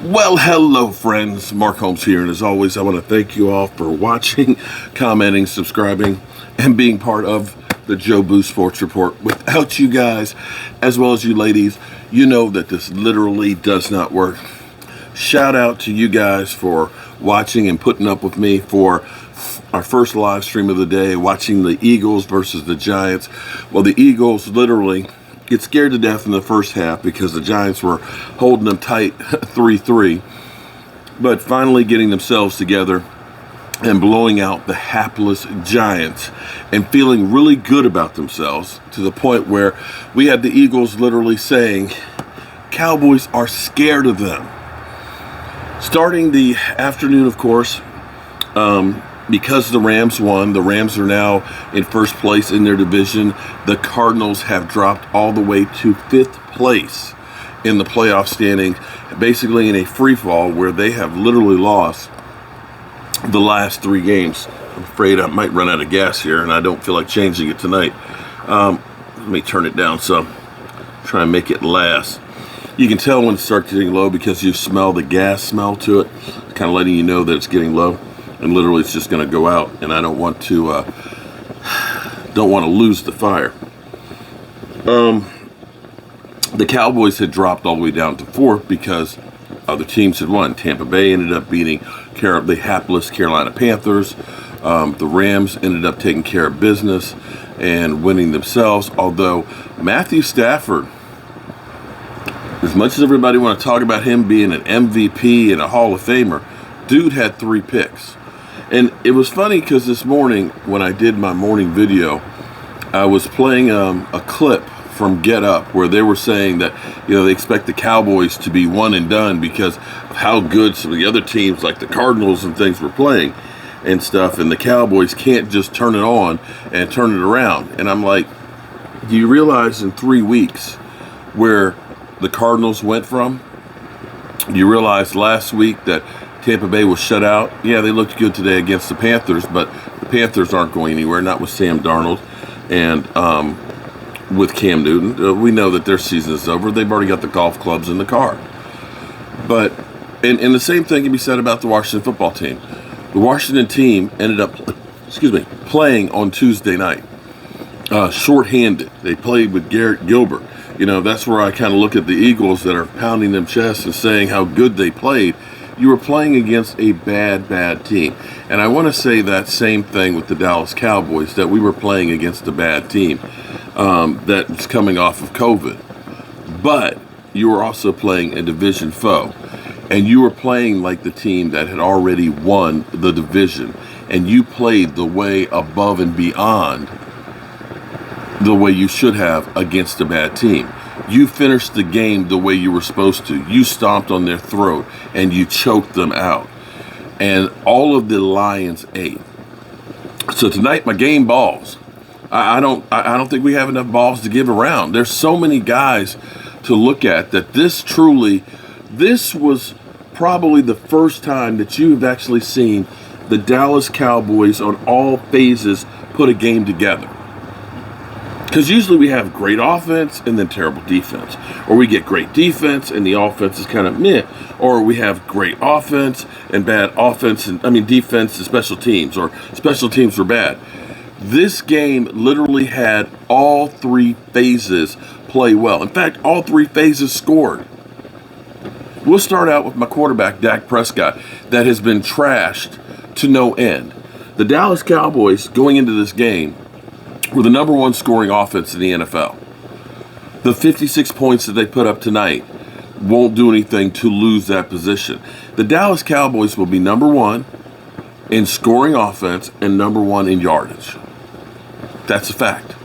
Well, hello friends, Mark Holmes here, and as always I want to thank you all for watching, commenting, subscribing, and being part of the Joe Boo Sports Report. Without you guys, as well as you ladies, you know that this literally does not work. Shout out to you guys for watching and putting up with me for our first live stream of the day, watching the Eagles versus the Giants. Well, the Eagles literally get scared to death in the first half because the Giants were holding them tight 3-3, but finally getting themselves together and blowing out the hapless Giants and feeling really good about themselves, to the point where we had the Eagles literally saying Cowboys are scared of them. Starting the afternoon, of course, because the Rams won, the Rams are now in first place in their division. The Cardinals have dropped all the way to 5th place in the playoff standing, basically in a free fall where they have literally lost the last 3 games. I'm afraid I might run out of gas here, and I don't feel like changing it tonight. Let me turn it down some. Try and make it last. You can tell when it starts getting low because you smell the gas smell to it, kind of letting you know that it's getting low. And literally it's just going to go out, and I don't want to lose the fire. The Cowboys had dropped all the way down to 4th because other teams had won. Tampa Bay ended up beating the hapless Carolina Panthers. The Rams ended up taking care of business and winning themselves, although Matthew Stafford, as much as everybody want to talk about him being an MVP and a Hall of Famer, dude had 3 picks. And it was funny because this morning when I did my morning video, I was playing a clip from Get Up where they were saying that, they expect the Cowboys to be one and done because of how good some of the other teams like the Cardinals and things were playing and stuff, and the Cowboys can't just turn it on and turn it around. And I'm like, do you realize in 3 weeks where the Cardinals went from? Do you realize last week that Tampa Bay was shut out? Yeah, they looked good today against the Panthers, but the Panthers aren't going anywhere, not with Sam Darnold and with Cam Newton. We know that their season is over. They've already got the golf clubs in the car. But, and the same thing can be said about the Washington football team. The Washington team ended up, playing on Tuesday night. Shorthanded. They played with Garrett Gilbert. That's where I kind of look at the Eagles that are pounding them chests and saying how good they played. You were playing against a bad team. And I want to say that same thing with the Dallas Cowboys, that we were playing against a bad team that's coming off of COVID. But you were also playing a division foe. And you were playing like the team that had already won the division. And you played the way above and beyond the way you should have against a bad team. You finished the game the way you were supposed to. You stomped on their throat and you choked them out. And all of the Lions ate. So tonight, my game balls. I don't think we have enough balls to give around. There's so many guys to look at that this was probably the first time that you've actually seen the Dallas Cowboys on all phases put a game together. Because usually we have great offense and then terrible defense. Or we get great defense and the offense is kind of meh. Or we have great offense and bad offense, defense and special teams. Or special teams were bad. This game literally had all 3 phases play well. In fact, all 3 phases scored. We'll start out with my quarterback, Dak Prescott, that has been trashed to no end. The Dallas Cowboys, going into this game, were the number 1 scoring offense in the NFL. The 56 points that they put up tonight won't do anything to lose that position. The Dallas Cowboys will be number 1 in scoring offense and number 1 in yardage. That's a fact.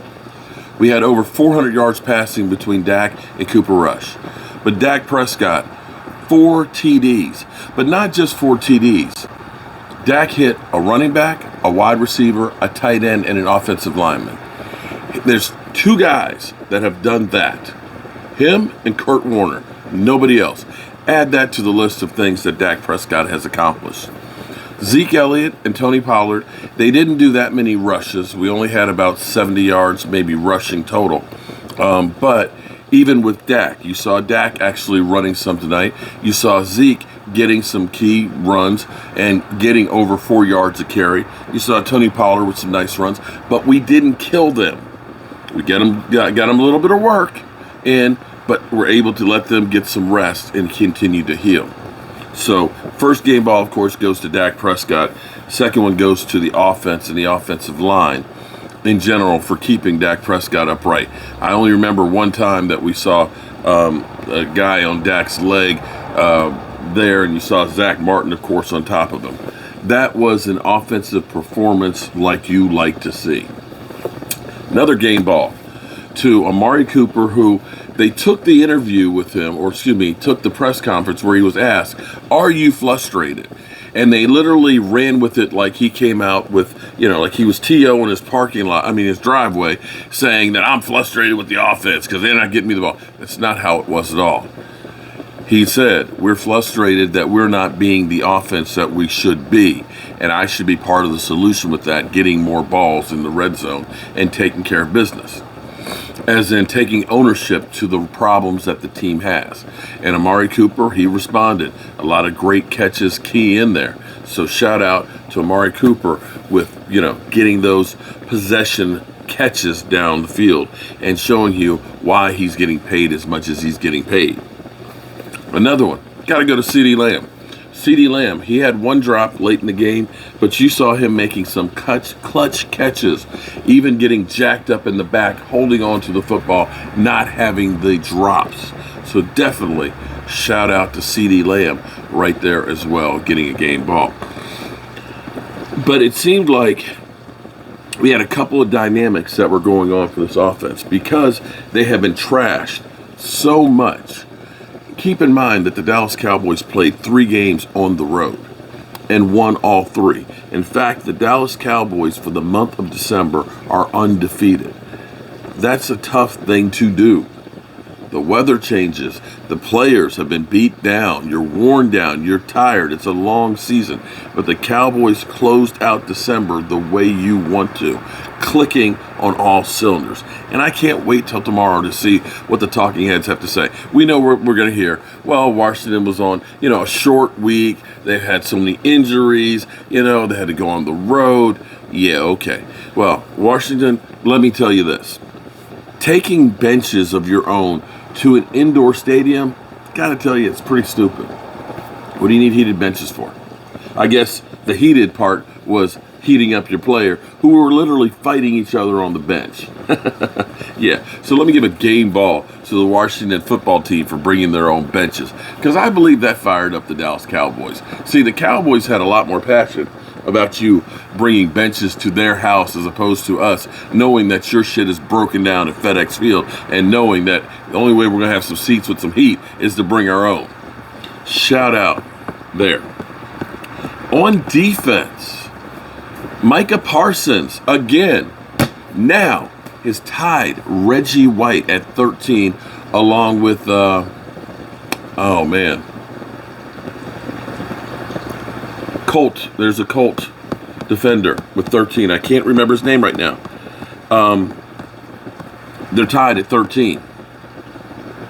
We had over 400 yards passing between Dak and Cooper Rush. But Dak Prescott, 4 TDs. But not just 4 TDs. Dak hit a running back, a wide receiver, a tight end, and an offensive lineman. There's 2 guys that have done that. Him and Kurt Warner. Nobody else. Add that to the list of things that Dak Prescott has accomplished. Zeke Elliott and Tony Pollard, they didn't do that many rushes. We only had about 70 yards, maybe rushing total. But Even with Dak, you saw Dak actually running some tonight. You saw Zeke getting some key runs and getting over 4 yards a carry. You saw Tony Pollard with some nice runs, but we didn't kill them. We got them a little bit of work in, but we're able to let them get some rest and continue to heal. So first game ball, of course, goes to Dak Prescott. Second one goes to the offense and the offensive line in general for keeping Dak Prescott upright. I only remember one time that we saw a guy on Dak's leg there, and you saw Zach Martin, of course, on top of him. That was an offensive performance like you like to see. Another game ball to Amari Cooper, who they took the interview with him, took the press conference where he was asked, "Are you frustrated?" And they literally ran with it like he came out with, like he was T.O. in his his driveway, saying that I'm frustrated with the offense because they're not getting me the ball. That's not how it was at all. He said, we're frustrated that we're not being the offense that we should be, and I should be part of the solution with that, getting more balls in the red zone and taking care of business. As in taking ownership to the problems that the team has. And Amari Cooper, he responded. A lot of great catches key in there. So shout out to Amari Cooper with, getting those possession catches down the field and showing you why he's getting paid as much as he's getting paid. Another one, got to go to CeeDee Lamb. CeeDee Lamb, he had one drop late in the game, but you saw him making some clutch catches, even getting jacked up in the back, holding on to the football, not having the drops. So definitely shout out to CeeDee Lamb right there as well, getting a game ball. But it seemed like we had a couple of dynamics that were going on for this offense because they have been trashed so much. Keep in mind that the Dallas Cowboys played 3 games on the road and won all 3. In fact, the Dallas Cowboys for the month of December are undefeated. That's a tough thing to do. The weather changes. The players have been beat down. You're worn down. You're tired. It's a long season. But the Cowboys closed out December the way you want to, clicking on all cylinders. And I can't wait till tomorrow to see what the talking heads have to say. We know we're going to hear, well, Washington was on, a short week. They've had so many injuries. They had to go on the road. Yeah, okay. Well, Washington, let me tell you this. Taking benches of your own to an indoor stadium, gotta tell you, it's pretty stupid. What do you need heated benches for? I guess the heated part was heating up your player who were literally fighting each other on the bench. Yeah, so let me give a game ball to the Washington football team for bringing their own benches, because I believe that fired up the Dallas Cowboys. See, the Cowboys had a lot more passion about you bringing benches to their house as opposed to us knowing that your shit is broken down at FedEx Field and knowing that the only way we're going to have some seats with some heat is to bring our own. Shout out there. On defense, Micah Parsons, again, now is tied Reggie White at 13 along with, Colt. There's a Colt defender with 13. I can't remember his name right now. They're tied at 13.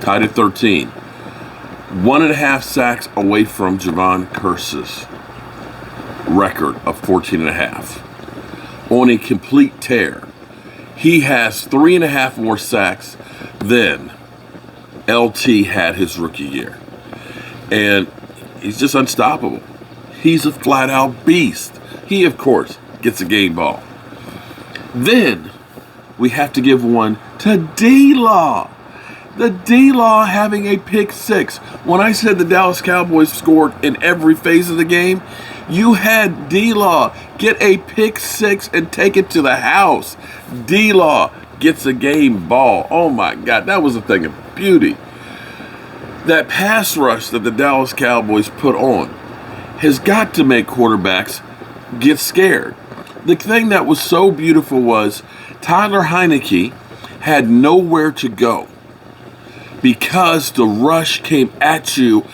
Tied at 13. 1.5 sacks away from Javon Curse's record of 14.5. On a complete tear. He has 3.5 more sacks than LT had his rookie year. And he's just unstoppable. He's a flat-out beast. He, of course, gets a game ball. Then we have to give one to D-Law. The D-Law having a pick 6. When I said the Dallas Cowboys scored in every phase of the game, you had D-Law get a pick 6 and take it to the house. D-Law gets a game ball. Oh, my God. That was a thing of beauty. That pass rush that the Dallas Cowboys put on has got to make quarterbacks get scared. The thing that was so beautiful was Tyler Heineke had nowhere to go because the rush came at you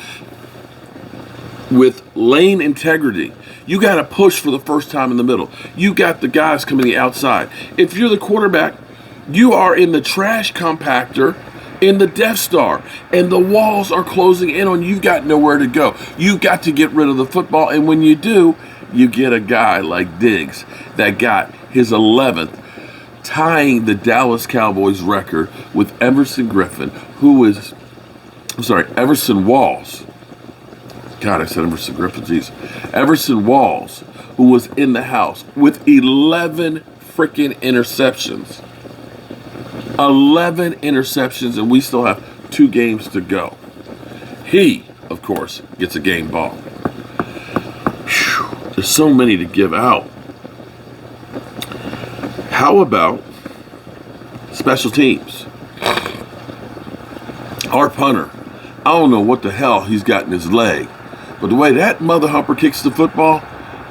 with lane integrity. You got to push for the first time in the middle. You got the guys coming the outside. If you're the quarterback, you are in the trash compactor in the Death Star, and the walls are closing in on you. You've got nowhere to go. You've got to get rid of the football, and when you do, you get a guy like Diggs that got his 11th, tying the Dallas Cowboys record with Everson Walls. God, I said Everson Griffin, jeez. Everson Walls, who was in the house with 11 freaking interceptions. 11 interceptions, and we still have 2 games to go. He, of course, gets a game ball. Whew, there's so many to give out. How about special teams? Our punter, I don't know what the hell he's got in his leg, but the way that mother humper kicks the football,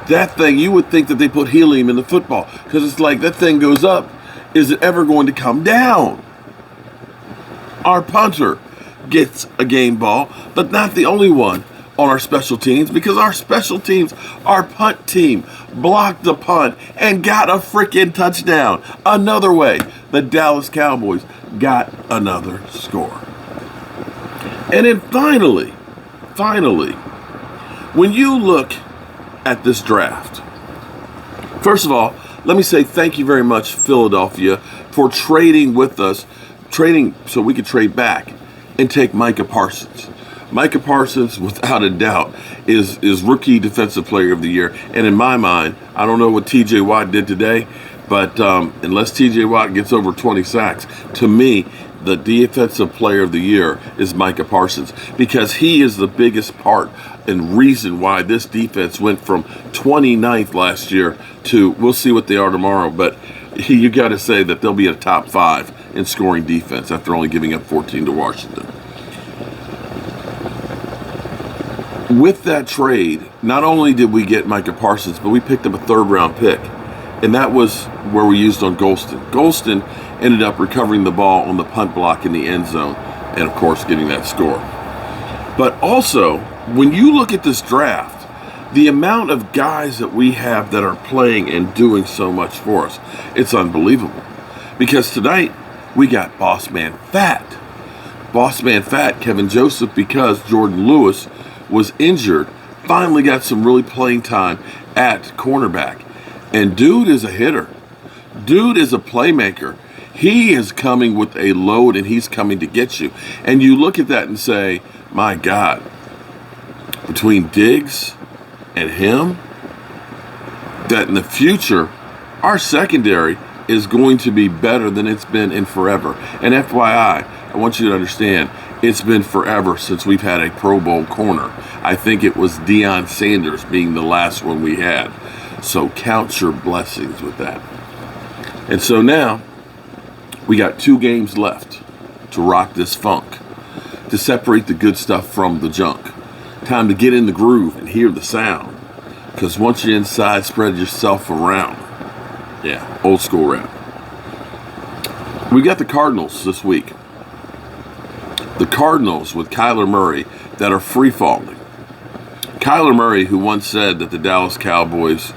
that thing, you would think that they put helium in the football, because it's like that thing goes up. Is it ever going to come down? Our punter gets a game ball, but not the only one on our special teams, because our special teams, our punt team, blocked the punt and got a freaking touchdown. Another way, the Dallas Cowboys got another score. And then finally, when you look at this draft, first of all, let me say thank you very much, Philadelphia, for trading with us, trading so we could trade back and take Micah Parsons. Micah Parsons, without a doubt, is Rookie Defensive Player of the Year. And in my mind, I don't know what T.J. Watt did today, but unless T.J. Watt gets over 20 sacks, to me, the Defensive Player of the Year is Micah Parsons, because he is the biggest part and reason why this defense went from 29th last year to, we'll see what they are tomorrow, but you got to say that they'll be a top 5 in scoring defense after only giving up 14 to Washington. With that trade, not only did we get Micah Parsons, but we picked up a 3rd-round pick, and that was where we used on Golston. Golston ended up recovering the ball on the punt block in the end zone and, of course, getting that score. But also, when you look at this draft, the amount of guys that we have that are playing and doing so much for us, it's unbelievable. Because tonight, we got Boss Man Fat, Kevin Joseph, because Jordan Lewis was injured, finally got some really playing time at cornerback. And dude is a hitter. Dude is a playmaker. He is coming with a load, and he's coming to get you. And you look at that and say, my God, between Diggs and him, that in the future, our secondary is going to be better than it's been in forever. And FYI, I want you to understand, it's been forever since we've had a Pro Bowl corner. I think it was Deion Sanders being the last one we had. So count your blessings with that. And so now, we got 2 games left to rock this funk, to separate the good stuff from the junk. Time to get in the groove and hear the sound. Because once you're inside, spread yourself around. Yeah, old school rap. We got the Cardinals this week. The Cardinals with Kyler Murray that are free-falling. Kyler Murray, who once said that the Dallas Cowboys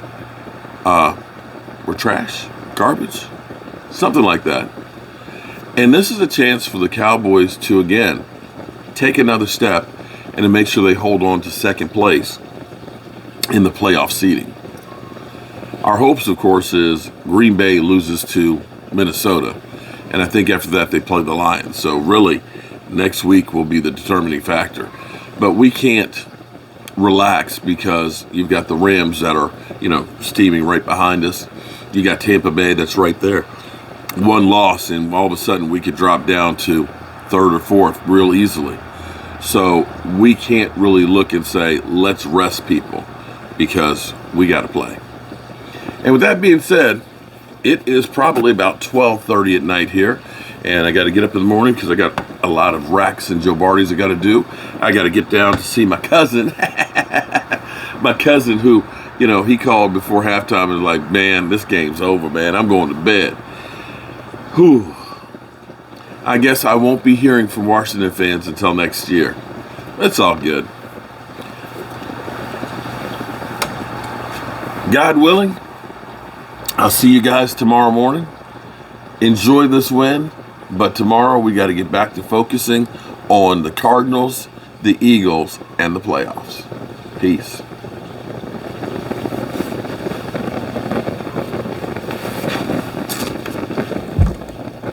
were trash, garbage, something like that. And this is a chance for the Cowboys to, again, take another step and to make sure they hold on to second place in the playoff seeding. Our hopes, of course, is Green Bay loses to Minnesota. And I think after that they play the Lions. So really, next week will be the determining factor. But we can't relax because you've got the Rams that are, steaming right behind us. You got Tampa Bay that's right there. One loss, and all of a sudden we could drop down to 3rd or 4th real easily. So we can't really look and say, let's rest people, because we got to play. And with that being said, it is probably about 12:30 at night here, and I got to get up in the morning because I got a lot of racks and Joe Barty's I got to do. I got to get down to see my cousin, my cousin who, he called before halftime and was like, man, this game's over, man. I'm going to bed. Whew. I guess I won't be hearing from Washington fans until next year. It's all good. God willing, I'll see you guys tomorrow morning. Enjoy this win. But tomorrow we got to get back to focusing on the Cardinals, the Eagles, and the playoffs. Peace.